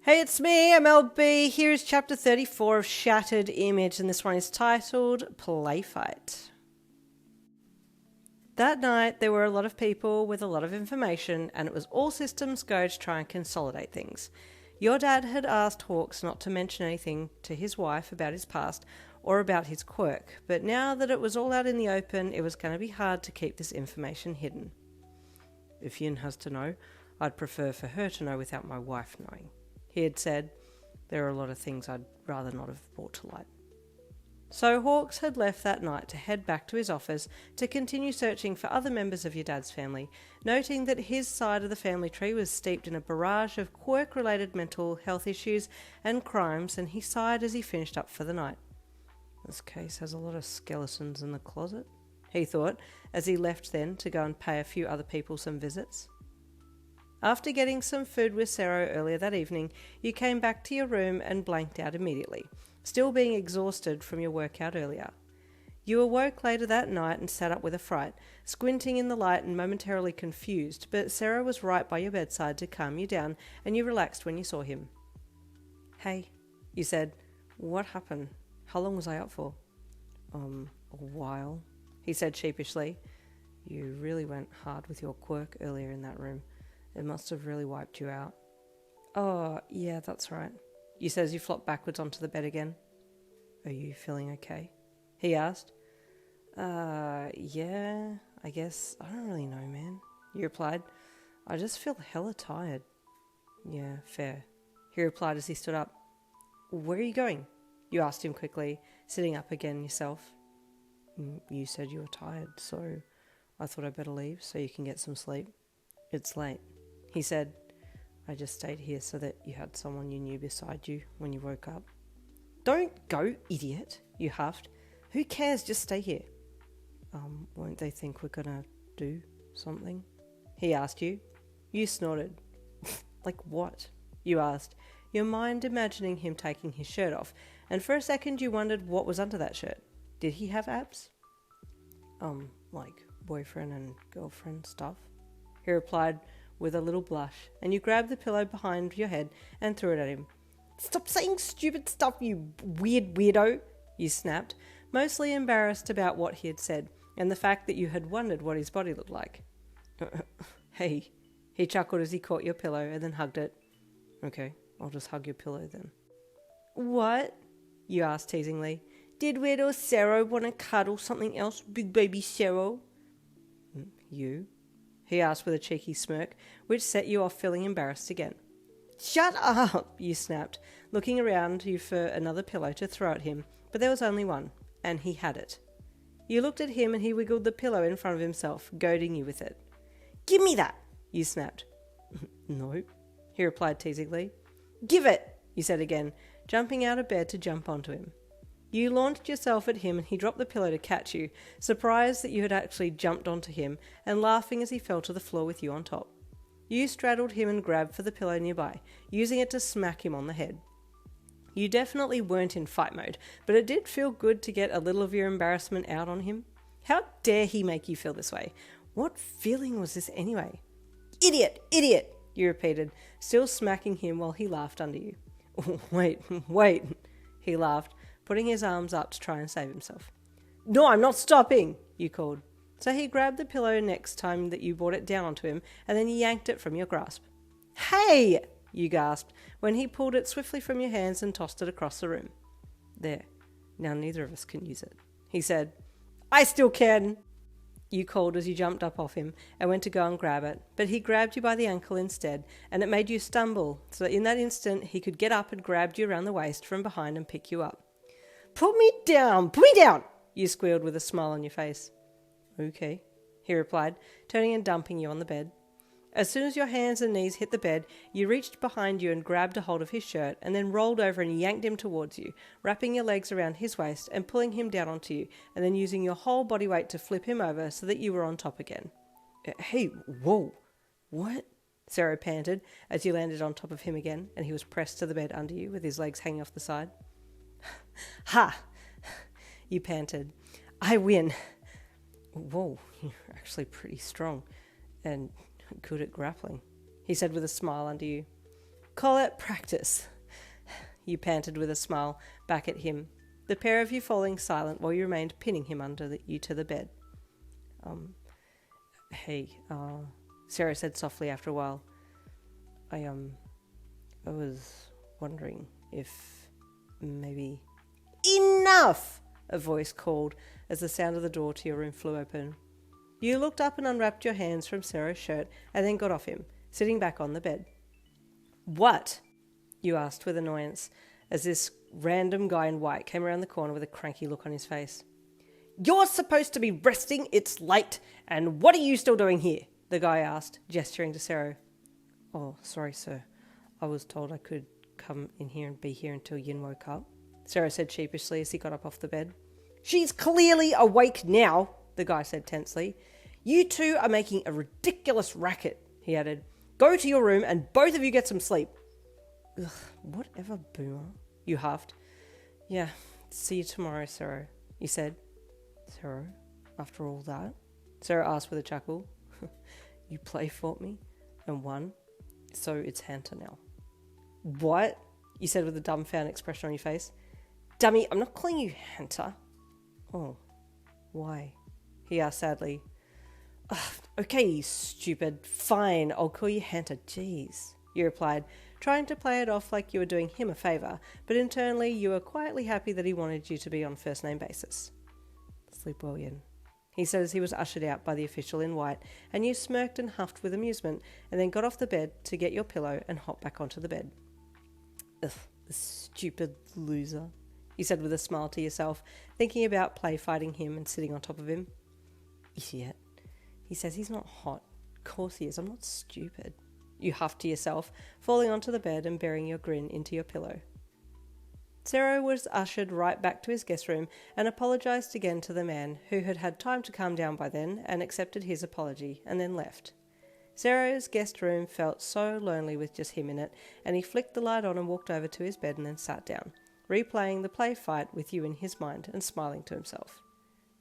Hey, it's me, MLB. Here's chapter 34 of Shattered Image, and this one is titled Play Fight. That night, there were a lot of people with a lot of information, and it was all systems go to try and consolidate things. Your dad had asked Hawks not to mention anything to his wife about his past or about his quirk, but now that it was all out in the open, it was going to be hard to keep this information hidden. If Yin has to know, I'd prefer for her to know without my wife knowing. He had said, there are a lot of things I'd rather not have brought to light. So Hawks had left that night to head back to his office to continue searching for other members of your dad's family, noting that his side of the family tree was steeped in a barrage of quirk-related mental health issues and crimes, and he sighed as he finished up for the night. This case has a lot of skeletons in the closet, he thought, as he left then to go and pay a few other people some visits. After getting some food with Sero earlier that evening, you came back to your room and blanked out immediately, still being exhausted from your workout earlier. You awoke later that night and sat up with a fright, squinting in the light and momentarily confused, but Sero was right by your bedside to calm you down, and you relaxed when you saw him. Hey, you said. What happened? How long was I up for? A while, he said sheepishly. You really went hard with your quirk earlier in that room. It must have really wiped you out. Oh, yeah, that's right. You said as you flopped backwards onto the bed again. Are you feeling okay? He asked. Yeah, I guess. I don't really know, man. You replied. I just feel hella tired. Yeah, fair. He replied as he stood up. Where are you going? You asked him quickly, sitting up again yourself. You said you were tired, so I thought I'd better leave so you can get some sleep. It's late. He said, I just stayed here so that you had someone you knew beside you when you woke up. Don't go, idiot, you huffed. Who cares? Just stay here. Won't they think we're gonna do something? He asked you. You snorted. Like what? You asked, your mind imagining him taking his shirt off, and for a second you wondered what was under that shirt. Did he have abs? Like boyfriend and girlfriend stuff? He replied with a little blush, and you grabbed the pillow behind your head and threw it at him. Stop saying stupid stuff, you weird weirdo, you snapped, mostly embarrassed about what he had said, and the fact that you had wondered what his body looked like. Hey, he chuckled as he caught your pillow and then hugged it. Okay, I'll just hug your pillow then. What? You asked teasingly. Did Weird or Sero want to cuddle something else, big baby Sero? You? He asked with a cheeky smirk, which set you off feeling embarrassed again. Shut up, you snapped, looking around you for another pillow to throw at him, but there was only one, and he had it. You looked at him and he wiggled the pillow in front of himself, goading you with it. Give me that, you snapped. No, he replied teasingly. Give it, you said again, jumping out of bed to jump onto him. You launched yourself at him and he dropped the pillow to catch you, surprised that you had actually jumped onto him and laughing as he fell to the floor with you on top. You straddled him and grabbed for the pillow nearby, using it to smack him on the head. You definitely weren't in fight mode, but it did feel good to get a little of your embarrassment out on him. How dare he make you feel this way? What feeling was this anyway? Idiot, idiot, you repeated, still smacking him while he laughed under you. Wait, he laughed, putting his arms up to try and save himself. No, I'm not stopping, you called. So he grabbed the pillow next time that you brought it down onto him, and then yanked it from your grasp. Hey, you gasped, when he pulled it swiftly from your hands and tossed it across the room. There, now neither of us can use it, he said. I still can, you called as you jumped up off him and went to go and grab it, but he grabbed you by the ankle instead, and it made you stumble, so that in that instant he could get up and grab you around the waist from behind and pick you up. Put me down, you squealed with a smile on your face. Okay, he replied, turning and dumping you on the bed. As soon as your hands and knees hit the bed, you reached behind you and grabbed a hold of his shirt and then rolled over and yanked him towards you, wrapping your legs around his waist and pulling him down onto you, and then using your whole body weight to flip him over so that you were on top again. Hey, whoa, what? Sero panted as you landed on top of him again, and he was pressed to the bed under you with his legs hanging off the side. Ha! You panted. I win. Whoa, you're actually pretty strong and good at grappling, he said with a smile under you. Call it practice. You panted with a smile back at him, the pair of you falling silent while you remained pinning him under you to the bed. Hey, Sero said softly after a while. I was wondering if maybe... Enough! A voice called as the sound of the door to your room flew open. You looked up and unwrapped your hands from Sero's shirt and then got off him, sitting back on the bed. What? You asked with annoyance as this random guy in white came around the corner with a cranky look on his face. You're supposed to be resting, it's late, and what are you still doing here? The guy asked, gesturing to Sero. Oh, sorry, sir. I was told I could come in here and be here until Yin woke up, Sero said sheepishly as he got up off the bed. She's clearly awake now, the guy said tensely. You two are making a ridiculous racket, he added. Go to your room and both of you get some sleep. Ugh, whatever, boomer, you huffed. Yeah, see you tomorrow, Sero, you said. Sero, after all that? Sero asked with a chuckle. You play fought me and won, so it's Hunter now. What? You said with a dumbfounded expression on your face. Dummy, I'm not calling you Hunter. Oh, why? He asked sadly. Okay, you stupid. Fine, I'll call you Hunter. Jeez, you replied, trying to play it off like you were doing him a favour, but internally you were quietly happy that he wanted you to be on first name basis. Sleep well, Yin, he said as he was ushered out by the official in white, and you smirked and huffed with amusement, and then got off the bed to get your pillow and hop back onto the bed. Ugh, the stupid loser, you said with a smile to yourself, thinking about play fighting him and sitting on top of him. Idiot. He says he's not hot. Of course he is. I'm not stupid. You huffed to yourself, falling onto the bed and burying your grin into your pillow. Sero was ushered right back to his guest room and apologised again to the man, who had had time to calm down by then and accepted his apology, and then left. Sero's guest room felt so lonely with just him in it, and he flicked the light on and walked over to his bed and then sat down, replaying the play fight with you in his mind and smiling to himself.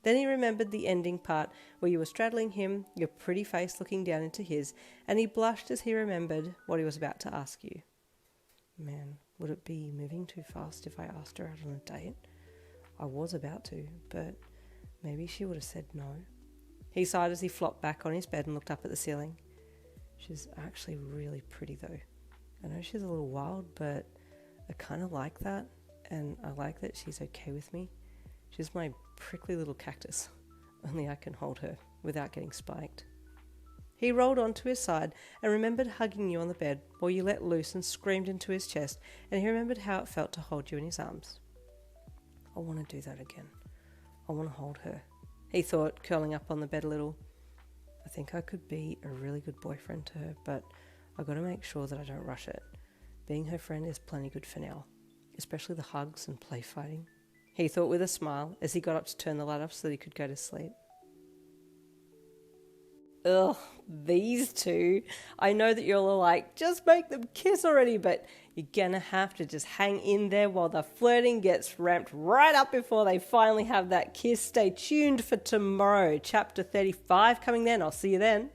Then he remembered the ending part where you were straddling him, your pretty face looking down into his, and he blushed as he remembered what he was about to ask you. Man, would it be moving too fast if I asked her out on a date? I was about to, but maybe she would have said no. He sighed as he flopped back on his bed and looked up at the ceiling. She's actually really pretty though. I know she's a little wild, but I kind of like that, and I like that she's okay with me. She's my prickly little cactus. Only I can hold her without getting spiked. He rolled onto his side and remembered hugging you on the bed while you let loose and screamed into his chest, and he remembered how it felt to hold you in his arms. I want to do that again. I want to hold her, he thought, curling up on the bed a little. I think I could be a really good boyfriend to her, but I've got to make sure that I don't rush it. Being her friend is plenty good for now, especially the hugs and play fighting, he thought with a smile as he got up to turn the light off so that he could go to sleep. Ugh, these two. I know that you're all like, just make them kiss already, but you're gonna have to just hang in there while the flirting gets ramped right up before they finally have that kiss. Stay tuned for tomorrow, chapter 35 coming then. I'll see you then.